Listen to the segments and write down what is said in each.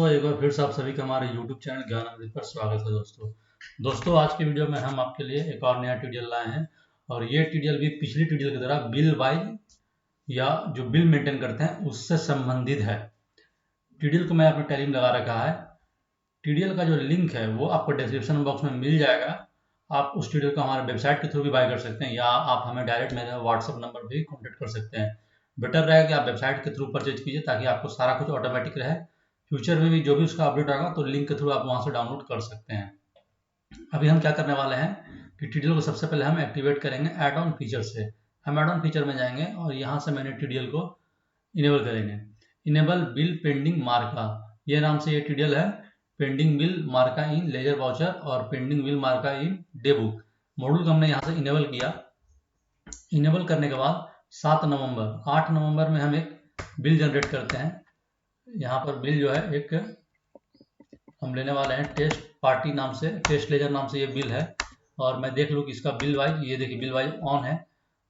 तो एक बार फिर से आप सभी का हमारे YouTube चैनल ज्ञान अमृत पर स्वागत है दोस्तों आज की वीडियो में हम आपके लिए एक और नया ट्यूटोरियल लाए हैं और ये ट्यूटोरियल भी पिछली ट्यूटोरियल की तरह बिल वाइज या जो बिल मेंटेन करते हैं उससे संबंधित है। ट्यूटोरियल को मैं अपने टैली में लगा रखा है। ट्यूटोरियल का जो लिंक है वो आपको डिस्क्रिप्शन बॉक्स में मिल जाएगा। आप उस ट्यूटोरियल को हमारे वेबसाइट के थ्रू भी बाय कर सकते हैं या आप हमें डायरेक्ट मेरे व्हाट्सएप नंबर पर भी कॉन्टेक्ट कर सकते हैं। बेटर रहेगा कि आप वेबसाइट के थ्रू परचेज कीजिए ताकि आपको सारा कुछ ऑटोमेटिक रहे। फ्यूचर में भी जो भी उसका अपडेट आएगा तो लिंक के थ्रू आप वहां से डाउनलोड कर सकते हैं। अभी हम क्या करने वाले हैं कि ट्यूटोरियल को सबसे पहले हम एक्टिवेट करेंगे ऐड ऑन फीचर से। हम ऐड ऑन फीचर में जाएंगे और यहाँ से मैंने ट्यूटोरियल को इनेबल करेंगे। इनेबल बिल पेंडिंग मार्का, ये नाम से ये ट्यूटोरियल है। पेंडिंग बिल मार्का इन लेजर वाउचर और पेंडिंग बिल मार्का इन डेबुक मॉड्यूल को हमने यहाँ से इनेबल किया। इनेबल करने के बाद 8 नवंबर में हम एक बिल जनरेट करते हैं। यहाँ पर बिल जो है एक हम लेने वाले हैं टेस्ट पार्टी नाम से, टेस्ट लेजर नाम से ये बिल है। और मैं देख लूँ कि इसका बिल वाइज, ये देखिए बिल वाइज ऑन है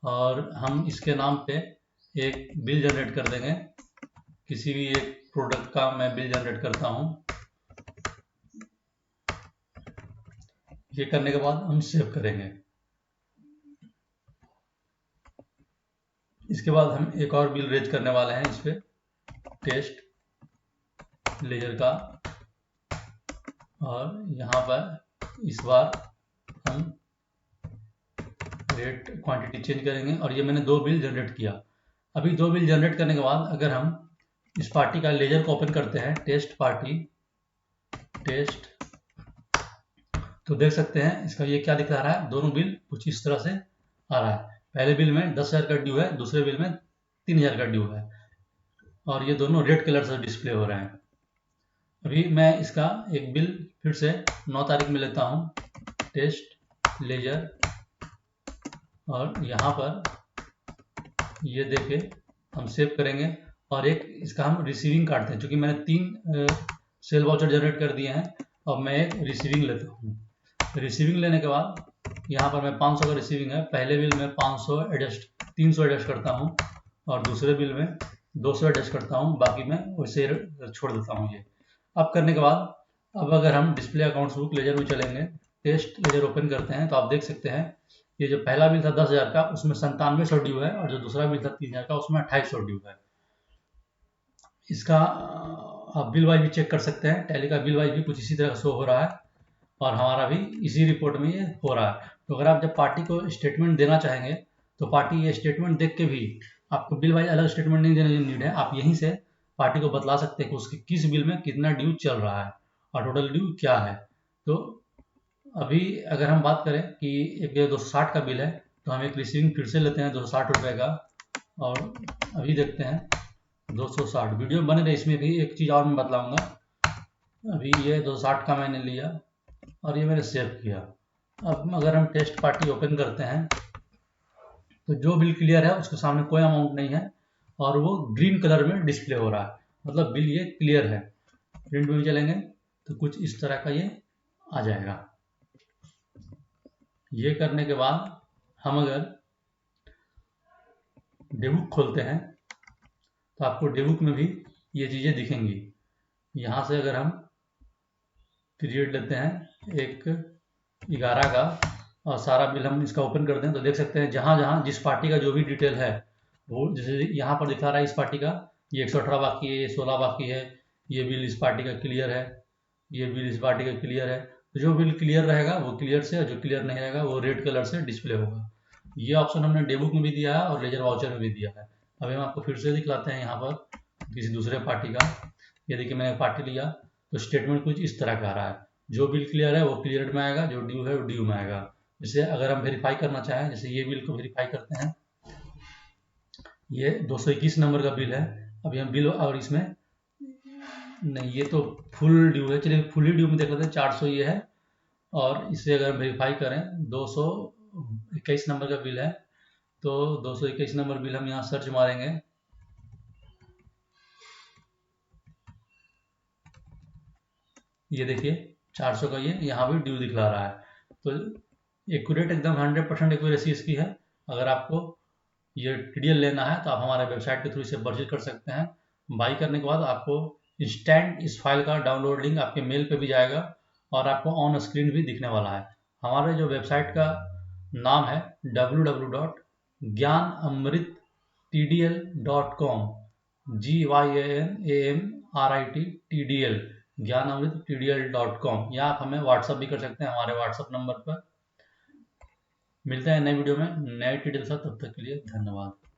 और हम इसके नाम पे एक बिल जनरेट कर देंगे। किसी भी एक प्रोडक्ट का मैं बिल जनरेट करता हूँ। ये करने के बाद हम सेव करेंगे। इसके बाद हम एक और बिल रेज करने वाले हैं इस पे टेस्ट लेजर का, और यहाँ पर इस बार हम रेट क्वांटिटी चेंज करेंगे। और ये मैंने 2 बिल जनरेट किया। अभी 2 बिल जनरेट करने के बाद अगर हम इस पार्टी का लेजर को ओपन करते हैं, टेस्ट पार्टी टेस्ट, तो देख सकते हैं इसका ये क्या दिखा रहा है, दोनों बिल कुछ इस तरह से आ रहा है। पहले बिल में 10,000 का ड्यू है, दूसरे बिल में 3,000 का ड्यू है और ये दोनों रेड कलर से डिस्प्ले हो रहे हैं। अभी मैं इसका एक बिल फिर से 9 तारीख में लेता हूँ, टेस्ट लेजर, और यहाँ पर ये देखे हम सेव करेंगे और एक इसका हम रिसीविंग काटते हैं। चूँकि मैंने 3 सेल वाउचर जनरेट कर दिए हैं, अब मैं एक रिसीविंग लेता हूँ। रिसीविंग लेने के बाद यहाँ पर मैं 500 का रिसीविंग है, पहले बिल में 300 एडजस्ट करता हूँ और दूसरे बिल में 200 एडजस्ट करता हूँ, बाकी मैं वैसे छोड़ देता हूँ। ये अब करने के बाद अब अगर हम डिस्प्ले अकाउंट्स बुक लेजर में चलेंगे, टेस्ट लेजर ओपन करते हैं तो आप देख सकते हैं ये जो पहला बिल था 10,000 का उसमें 9700 ड्यू है और जो दूसरा बिल था 3,000 का उसमें 2800 ड्यू है। इसका आप बिल वाइज भी चेक कर सकते हैं। टैली का बिल वाइज भी कुछ इसी तरह शो हो रहा है और हमारा भी इसी रिपोर्ट में ये हो रहा है। तो अगर आप जब पार्टी को स्टेटमेंट देना चाहेंगे तो पार्टी ये स्टेटमेंट देख के भी, आपको बिल वाइज अलग स्टेटमेंट नहीं देने की नीड है, आप यहीं से पार्टी को बतला सकते हैं कि उसके किस बिल में कितना ड्यू चल रहा है और टोटल ड्यू क्या है। तो अभी अगर हम बात करें कि एक 260 का बिल है तो हम एक रिसीविंग फिर से लेते हैं 260 रुपये का, और अभी देखते हैं 260 वीडियो बने रहे। इसमें भी एक चीज़ और मैं बतलाऊँगा। अभी ये 260 का मैंने लिया और ये मैंने सेव किया। अब अगर हम टेस्ट पार्टी ओपन करते हैं तो जो बिल क्लियर है उसके सामने कोई अमाउंट नहीं है और वो ग्रीन कलर में डिस्प्ले हो रहा है, मतलब बिल ये क्लियर है। प्रिंट में चलेंगे तो कुछ इस तरह का ये आ जाएगा। ये करने के बाद हम अगर डेबुक खोलते हैं तो आपको डेबुक में भी ये चीज़ें दिखेंगी। यहाँ से अगर हम पीरियड लेते हैं एक 11 का और सारा बिल हम इसका ओपन कर दें तो देख सकते हैं जहाँ जहाँ जिस पार्टी का जो भी डिटेल है वो, जैसे यहाँ पर दिखा रहा है इस पार्टी का ये 118 बाकी है, ये 16 बाकी है, ये बिल इस पार्टी का क्लियर है, ये बिल इस पार्टी का क्लियर है। तो जो बिल क्लियर रहेगा वो क्लियर से, और जो क्लियर नहीं रहेगा वो रेड कलर से डिस्प्ले होगा। ये ऑप्शन हमने डेबुक में भी दिया है और लेजर वाउचर में भी दिया है। अभी हम आपको फिर से दिखलाते हैं यहाँ पर किसी दूसरे पार्टी का। ये देखिए मैंने पार्टी लिया तो स्टेटमेंट कुछ इस तरह का आ रहा है, जो बिल क्लियर है वो क्लियर में आएगा, जो ड्यू है वो ड्यू में आएगा। जैसे अगर हम वेरीफाई करना चाहें, जैसे ये बिल को वेरीफाई करते हैं, ये 221 नंबर का बिल है। अभी हम बिल, और इसमें नहीं, ये तो फुल ड्यू है, चलिए फुल ही ड्यू में देख लेते हैं, 400 ये है। और इसे अगर हम वेरीफाई करें 221 नंबर का बिल है तो 221 नंबर बिल हम यहाँ सर्च मारेंगे, ये देखिए 400 का ये यहाँ भी ड्यू दिखला रहा है। तो एक्यूरेट एकदम 100% एक्यूरेसी इसकी है। अगर आपको ये टीडीएल लेना है तो आप हमारे वेबसाइट के थ्रू इसे परचेज कर सकते हैं। बाई करने के बाद आपको इंस्टेंट इस फाइल का डाउनलोड लिंक आपके मेल पे भी जाएगा और आपको ऑन स्क्रीन भी दिखने वाला है। हमारे जो वेबसाइट का नाम है www.gyanamrittdl.com, GYANAMRITTDL, ज्ञानामृतTDL.com। या आप हमें व्हाट्सअप भी कर सकते हैं हमारे व्हाट्सअप नंबर पर। मिलते हैं नए वीडियो में नए डिटेल के साथ, तब तक के लिए धन्यवाद।